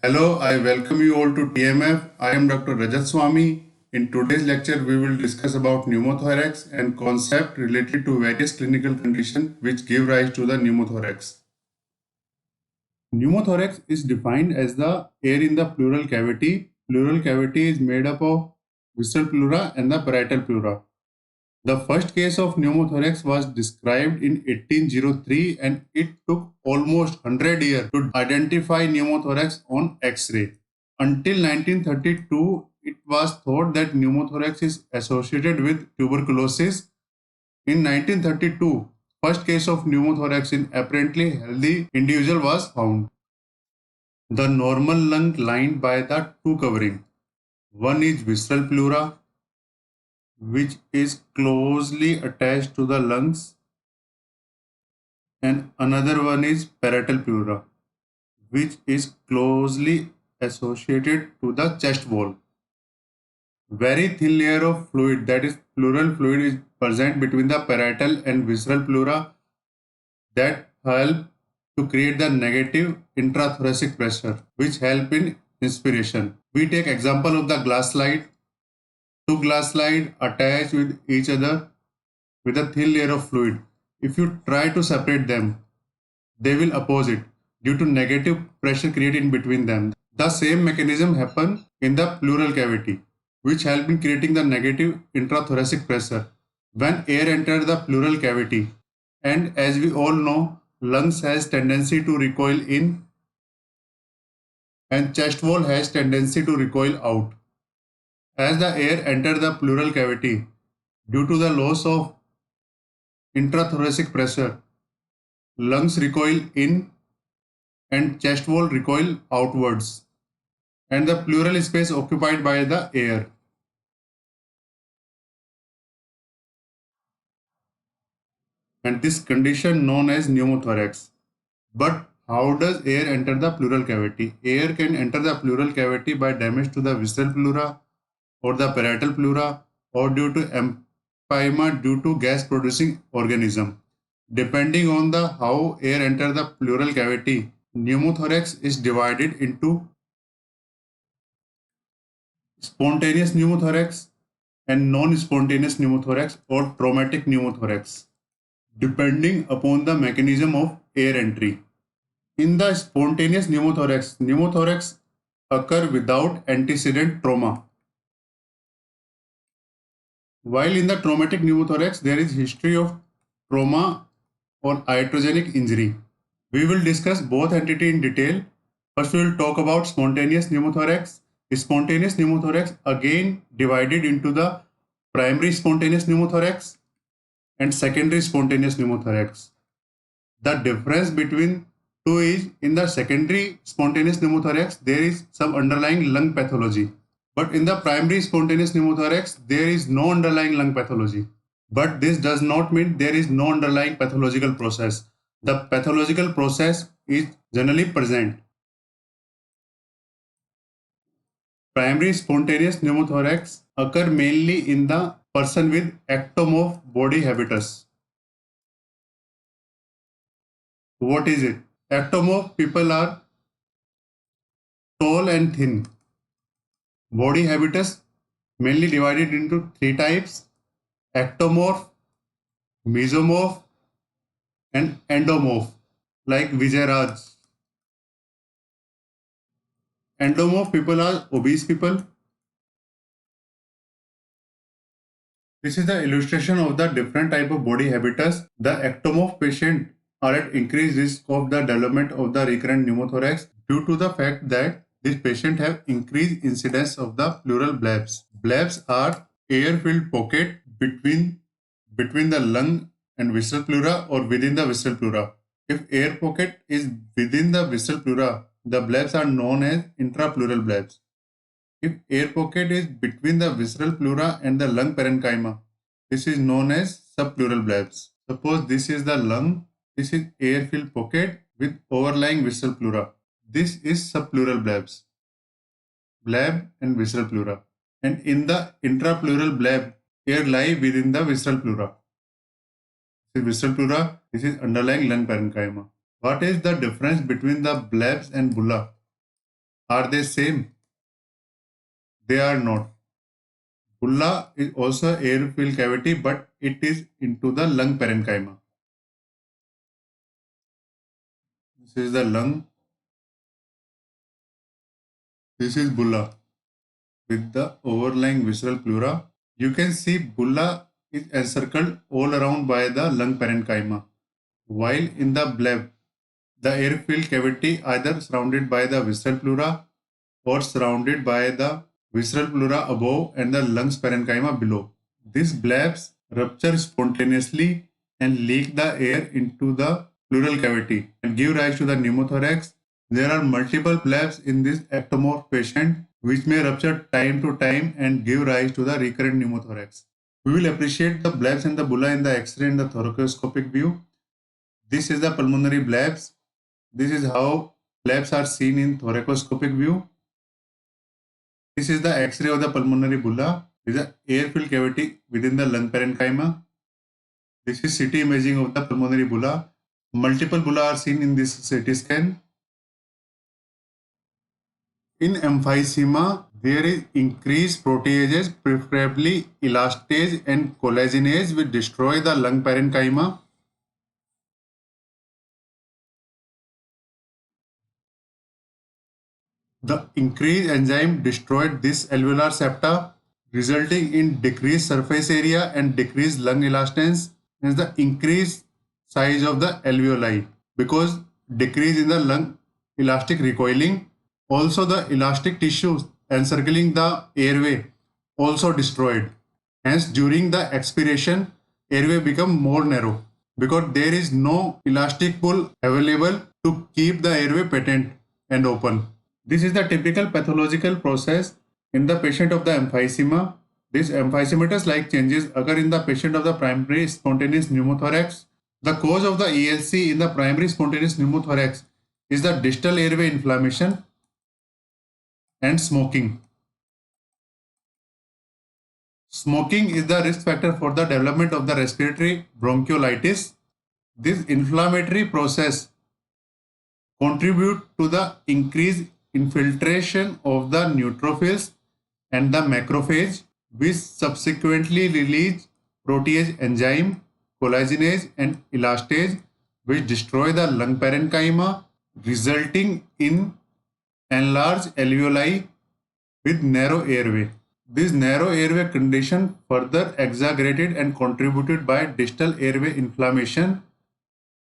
Hello, I welcome you all to TMF. I am Dr. Rajat Swami. In today's lecture, we will discuss about pneumothorax and concept related to various clinical conditions which give rise to the pneumothorax. Pneumothorax is defined as the air in the pleural cavity. Pleural cavity is made up of visceral pleura and the parietal pleura. The first case of pneumothorax was described in 1803 and it took almost 100 years to identify pneumothorax on X-ray. Until 1932, it was thought that pneumothorax is associated with tuberculosis. In 1932, first case of pneumothorax in apparently healthy individual was found. The normal lung lined by the two covering. One is visceral pleura, which is closely attached to the lungs, and another one is parietal pleura, which is closely associated to the chest wall. Very thin layer of fluid, that is pleural fluid, is present between the parietal and visceral pleura that help to create the negative intrathoracic pressure, which help in inspiration. We take example of the glass slide. Two glass slides attached with each other with a thin layer of fluid. If you try to separate them, they will oppose it due to negative pressure created in between them. The same mechanism happen in the pleural cavity, which help in creating the negative intrathoracic pressure when air enters the pleural cavity. And as we all know, lungs has tendency to recoil in and chest wall has tendency to recoil out. As the air enters the pleural cavity, due to the loss of intrathoracic pressure, lungs recoil in and chest wall recoil outwards, and the pleural space occupied by the air. And this condition known as pneumothorax. But how does air enter the pleural cavity? Air can enter the pleural cavity by damage to the visceral pleura or the parietal pleura or due to empyema due to gas producing organism. Depending on the how air enter the pleural cavity, pneumothorax is divided into spontaneous pneumothorax and non-spontaneous pneumothorax or traumatic pneumothorax, depending upon the mechanism of air entry. In the spontaneous pneumothorax, pneumothorax occur without antecedent trauma. While in the traumatic pneumothorax, there is history of trauma or iatrogenic injury. We will discuss both entity in detail. First, we will talk about spontaneous pneumothorax. Spontaneous pneumothorax again divided into the primary spontaneous pneumothorax and secondary spontaneous pneumothorax. The difference between two is in the secondary spontaneous pneumothorax, there is some underlying lung pathology. But in the primary spontaneous pneumothorax, there is no underlying lung pathology. But this does not mean there is no underlying pathological process. The pathological process is generally present. Primary spontaneous pneumothorax occur mainly in the person with ectomorph body habitus. What is it? Ectomorph people are tall and thin. Body habitus mainly divided into three types: ectomorph, mesomorph, and endomorph, like Vijay. Endomorph people are obese people. This is the illustration of the different type of body habitus. The ectomorph patient are at increased risk of the development of the recurrent pneumothorax due to the fact that this patient have increased incidence of the pleural blebs. Blebs are air-filled pocket between the lung and visceral pleura or within the visceral pleura. If air pocket is within the visceral pleura, the blebs are known as intrapleural blebs. If air pocket is between the visceral pleura and the lung parenchyma, this is known as subpleural blebs. Suppose this is the lung, this is air-filled pocket with overlying visceral pleura. This is subpleural blebs, bleb and visceral pleura. And in the intrapleural bleb, air lie within the visceral pleura. This is visceral pleura, this is underlying lung parenchyma. What is the difference between the blebs and bulla? Are they same? They are not. Bulla is also air-filled cavity, but it is into the lung parenchyma. This is the lung. This is bulla with the overlying visceral pleura. You can see bulla is encircled all around by the lung parenchyma, while in the bleb, the air-filled cavity either surrounded by the visceral pleura or surrounded by the visceral pleura above and the lungs parenchyma below. These blebs rupture spontaneously and leak the air into the pleural cavity and give rise to the pneumothorax. There are multiple blebs in this ectomorph patient which may rupture time to time and give rise to the recurrent pneumothorax. We will appreciate the blebs and the bulla in the X-ray and the thoracoscopic view. This is the pulmonary blebs. This is how blebs are seen in thoracoscopic view. This is the X-ray of the pulmonary bulla. This is the air-filled cavity within the lung parenchyma. This is CT imaging of the pulmonary bulla. Multiple bulla are seen in this CT scan. In emphysema, there is increased proteases, preferably elastase and collagenase, which destroy the lung parenchyma. The increased enzyme destroyed this alveolar septa, resulting in decreased surface area and decreased lung elastance. Hence, the increased size of the alveoli because decrease in the lung elastic recoiling. Also, the elastic tissues encircling the airway also destroyed. Hence, during the expiration, airway become more narrow because there is no elastic pull available to keep the airway patent and open. This is the typical pathological process in the patient of the emphysema. These emphysematous-like changes occur in the patient of the primary spontaneous pneumothorax. The cause of the ELC in the primary spontaneous pneumothorax is the distal airway inflammation and smoking. Smoking is the risk factor for the development of the respiratory bronchiolitis. This inflammatory process contributes to the increased infiltration of the neutrophils and the macrophage, which subsequently release protease enzyme, collagenase and elastase, which destroy the lung parenchyma, resulting in enlarged alveoli with narrow airway. This narrow airway condition further exaggerated and contributed by distal airway inflammation,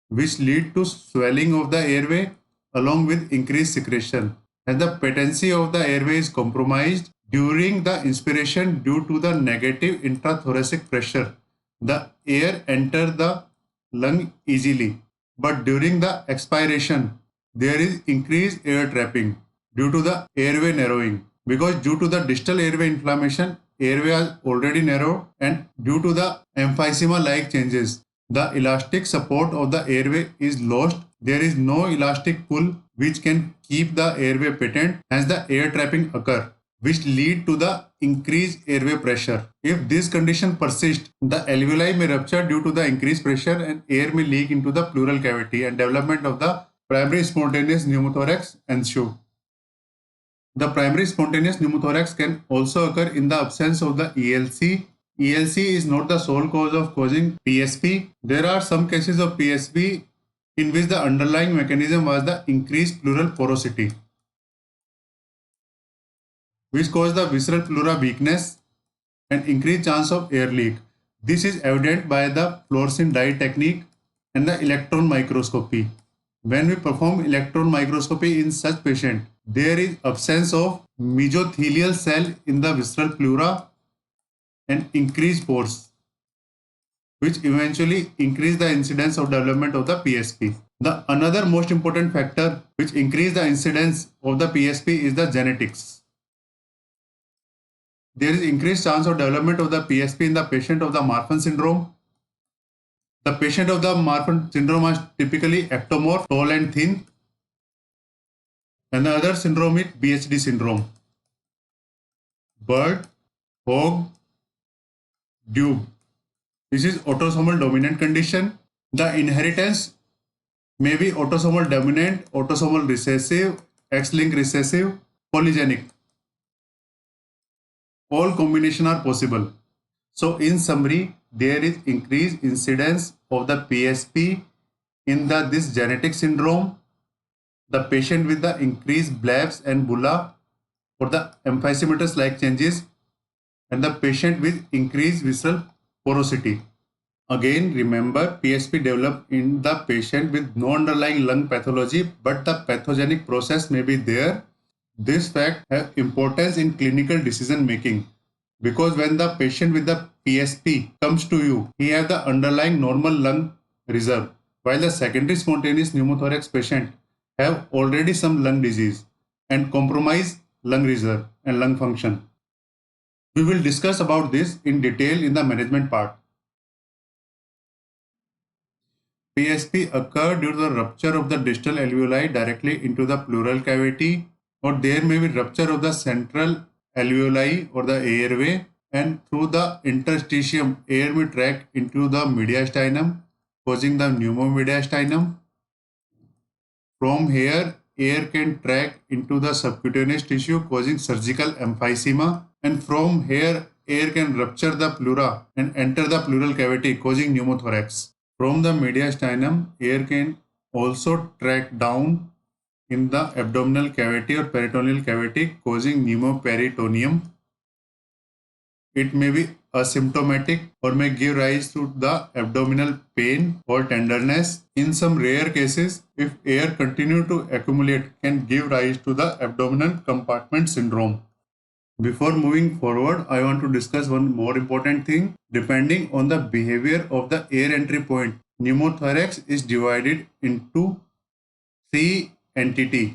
which lead to swelling of the airway along with increased secretion. As the patency of the airway is compromised during the inspiration due to the negative intrathoracic pressure, the air enters the lung easily. But during the expiration, there is increased air trapping due to the airway narrowing. Because due to the distal airway inflammation, airway is already narrow, and due to the emphysema-like changes, the elastic support of the airway is lost. There is no elastic pull which can keep the airway patent, hence the air trapping occur, which lead to the increased airway pressure. If this condition persists, the alveoli may rupture due to the increased pressure and air may leak into the pleural cavity and development of the primary spontaneous pneumothorax ensue. The primary spontaneous pneumothorax can also occur in the absence of the ELC. ELC is not the sole cause of causing PSP. There are some cases of PSP in which the underlying mechanism was the increased pleural porosity, which caused the visceral pleura weakness and increased chance of air leak. This is evident by the fluorescein dye technique and the electron microscopy. When we perform electron microscopy in such patient, there is absence of mesothelial cell in the visceral pleura and increased pores, which eventually increase the incidence of development of the PSP. The another most important factor which increase the incidence of the PSP is the genetics. There is increased chance of development of the PSP in the patient of the Marfan syndrome. The patient of the Marfan syndrome is typically ectomorph, tall and thin. And the other syndrome is BHD syndrome. Bird, Hogg, Dube. This is autosomal dominant condition. The inheritance may be autosomal dominant, autosomal recessive, X-linked recessive. polygenic. All combination are possible. So in summary, there is increased incidence of the PSP in this genetic syndrome, the patient with the increased blebs and bulla or the emphysematous like changes, and the patient with increased visceral porosity. Again, remember PSP developed in the patient with no underlying lung pathology, but the pathogenic process may be there. This fact has importance in clinical decision making because when the patient with the PSP comes to you, he has the underlying normal lung reserve, while the secondary spontaneous pneumothorax patient have already some lung disease and compromised lung reserve and lung function. We will discuss about this in detail in the management part. PSP occur due to the rupture of the distal alveoli directly into the pleural cavity, or there may be rupture of the central alveoli or the airway, and through the interstitium air may track into the mediastinum causing the pneumomediastinum. From here air can track into the subcutaneous tissue causing surgical emphysema, and from here air can rupture the pleura and enter the pleural cavity causing pneumothorax. From the mediastinum, air can also track down in the abdominal cavity or peritoneal cavity causing pneumoperitoneum. It may be asymptomatic or may give rise to the abdominal pain or tenderness. In some rare cases, if air continue to accumulate, can give rise to the abdominal compartment syndrome. Before moving forward, I want to discuss one more important thing. Depending on the behavior of the air entry point, pneumothorax is divided into three entities: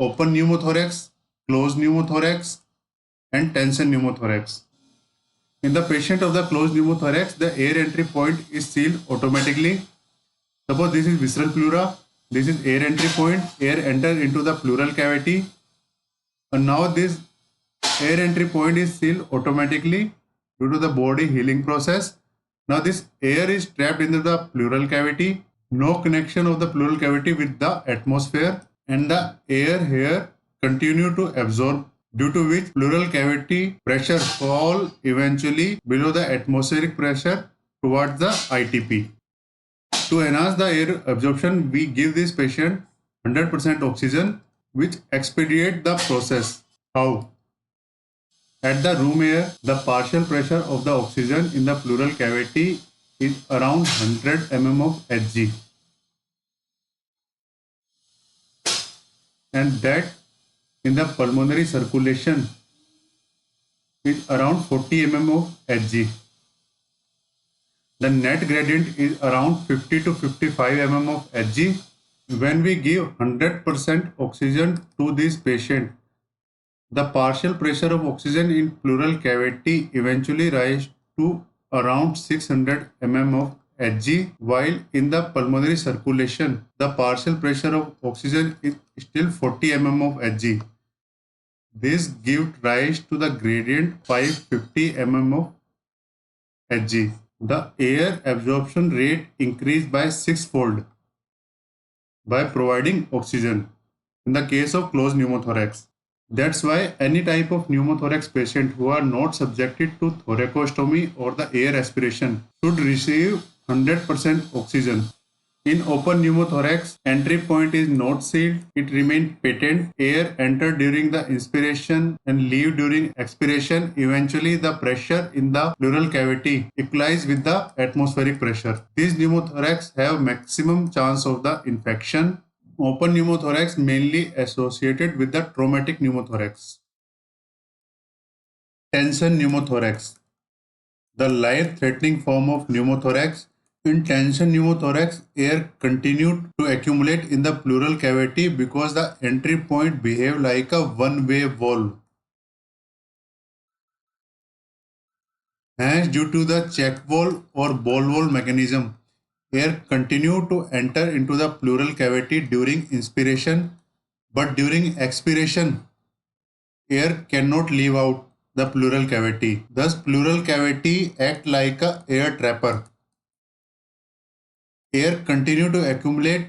open pneumothorax, closed pneumothorax, and tension pneumothorax. In the patient of the closed pneumothorax, the air entry point is sealed automatically. Suppose this is visceral pleura, this is air entry point, air enters into the pleural cavity, and now this air entry point is sealed automatically due to the body healing process. Now this air is trapped into the pleural cavity, no connection of the pleural cavity with the atmosphere, and the air here continue to absorb, due to which pleural cavity pressure fall eventually below the atmospheric pressure towards the ITP. To enhance the air absorption, we give this patient 100% oxygen, which expedite the process. How? At the room air, the partial pressure of the oxygen in the pleural cavity is around 100 mm of Hg, and that in the pulmonary circulation is around 40 mm of Hg. The net gradient is around 50 to 55 mm of Hg. When we give 100% oxygen to this patient, the partial pressure of oxygen in pleural cavity eventually rises to around 600 mm of Hg, while in the pulmonary circulation, the partial pressure of oxygen is still 40 mm of Hg. This gives rise to the gradient 550 mm of Hg. The air absorption rate increased by 6-fold by providing oxygen in the case of closed pneumothorax. That's why any type of pneumothorax patient who are not subjected to thoracostomy or the air aspiration should receive 100% oxygen. In open pneumothorax, entry point is not sealed, it remains patent. Air enter during the inspiration and leave during expiration. Eventually, the pressure in the pleural cavity equalizes with the atmospheric pressure. These pneumothorax have maximum chance of the infection. Open pneumothorax mainly associated with the traumatic pneumothorax. Tension pneumothorax, the life-threatening form of pneumothorax. In tension pneumothorax, air continued to accumulate in the pleural cavity because the entry point behaves like a one-way valve. Hence, due to the check valve or ball valve mechanism, air continued to enter into the pleural cavity during inspiration, but during expiration, air cannot leave out the pleural cavity. Thus, pleural cavity acts like a air trapper. Air continue to accumulate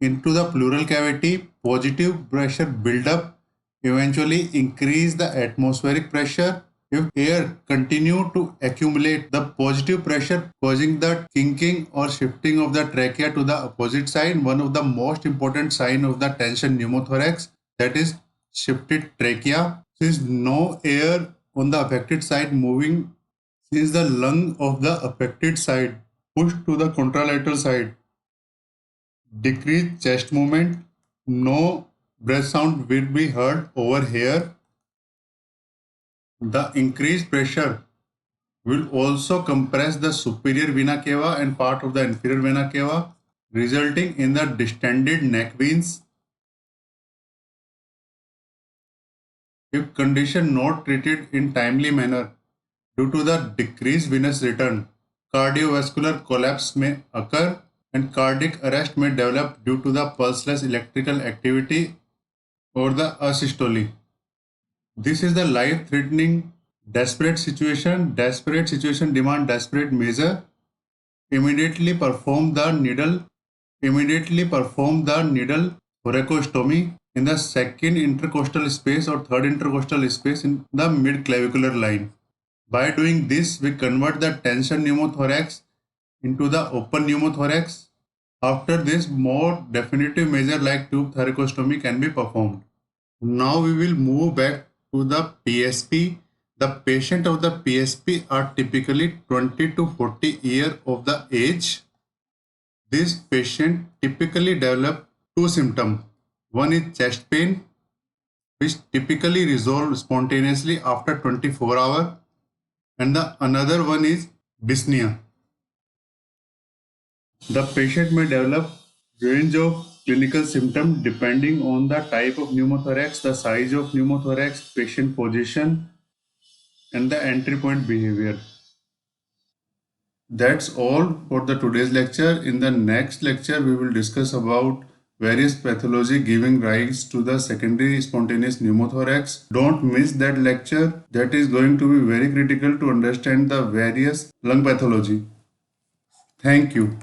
into the pleural cavity, positive pressure build up eventually increase the atmospheric pressure. If air continue to accumulate, the positive pressure causing the kinking or shifting of the trachea to the opposite side, one of the most important sign of the tension pneumothorax, that is shifted trachea. Since no air on the affected side moving, since the lung of the affected side pushed to the contralateral side, decreased chest movement, no breath sound will be heard over here. The increased pressure will also compress the superior vena cava and part of the inferior vena cava, resulting in the distended neck veins. If condition not treated in timely manner due to the decreased venous return, cardiovascular collapse may occur and cardiac arrest may develop due to the pulseless electrical activity or the asystole. This is the life-threatening desperate situation. Desperate situation demand desperate measure. Immediately perform the needle. Immediately perform the needle thoracostomy in the second intercostal space or third intercostal space in the mid-clavicular line. By doing this, we convert the tension pneumothorax into the open pneumothorax. After this, more definitive measure like tube thoracostomy can be performed. Now we will move back to the PSP. The patient of the PSP are typically 20 to 40 years of the age. This patient typically develop two symptoms. One is chest pain, which typically resolve spontaneously after 24 hours, and the another one is dyspnea. The patient may develop range of clinical symptoms depending on the type of pneumothorax, the size of pneumothorax, patient position, and the entry point behavior. That's all for the today's lecture. In the next lecture, we will discuss about various pathology giving rise to the secondary spontaneous pneumothorax. Don't miss that lecture. That is going to be very critical to understand the various lung pathology. Thank you.